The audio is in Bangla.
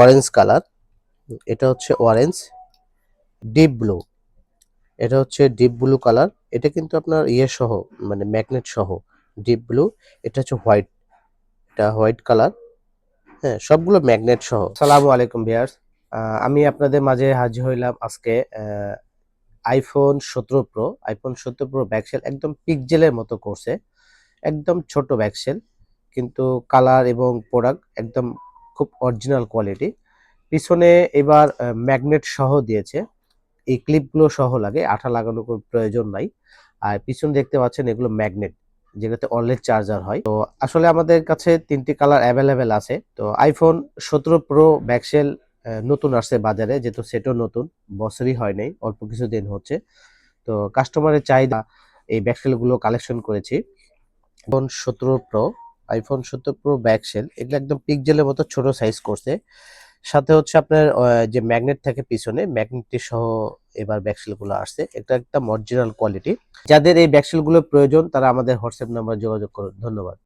অরেঞ্জ কালার, এটা হচ্ছে অরেঞ্জ, ডিপ ব্লু, এটা হচ্ছে ডিপ ব্লু কালার। এটা কিন্তু আপনার ইয়ে সহ, মানে ম্যাগনেট সহ ডিপ ব্লু। এটা হচ্ছে হোয়াইট, এটা হোয়াইট কালার। হ্যাঁ, সবগুলো ম্যাগনেট সহ। সালামু আলাইকুম ভিউয়ার্স, আমি আপনাদের মাঝে হাজির হইলাম আজকে আইফোন 17 প্রো ব্যাকসেল একদম পিক্সেলের মতো করছে, একদম ছোট ব্যাকসেল, কিন্তু কালার এবং প্রোডাক্ট একদম খুব অরিজিনাল কোয়ালিটি। পিছনে এবার ম্যাগনেট সহ দিয়েছে, এই ক্লিপগুলো সহ লাগে, আঠা লাগানোর কোনো প্রয়োজন নাই। আর পিছনে দেখতে পাচ্ছেন এগুলো ম্যাগনেট, যেটাতে অলওয়েজ চার্জার হয়। তো আসলে আমাদের কাছে 3টি কালার অ্যাভেলেবেল আছে। তো আইফোন 17 প্রো ব্যাকসেল নতুন আসছে বাজারে, যেহেতু সেটও নতুন, বছরই হয় নাই, অল্প কিছুদিন হচ্ছে। তো কাস্টমারের চাহিদা এই ব্যাকসেলগুলো কালেকশন করেছি। IPhone 17 pro, iPhone 17 pro back shell এগুলো একদম পিক্সেলের মতো ছোট সাইজ করছে। সাথে হচ্ছে আপনার যে ম্যাগনেট থাকে পিছনে, ম্যাগনেটটি সহ এবার ব্যাকসেল গুলো আসছে। এটা একদম অরিজিনাল কোয়ালিটি। যাদের এই ব্যাকসেল গুলো প্রয়োজন তারা আমাদের হোয়াটসঅ্যাপ নাম্বার যোগাযোগ করুন। ধন্যবাদ।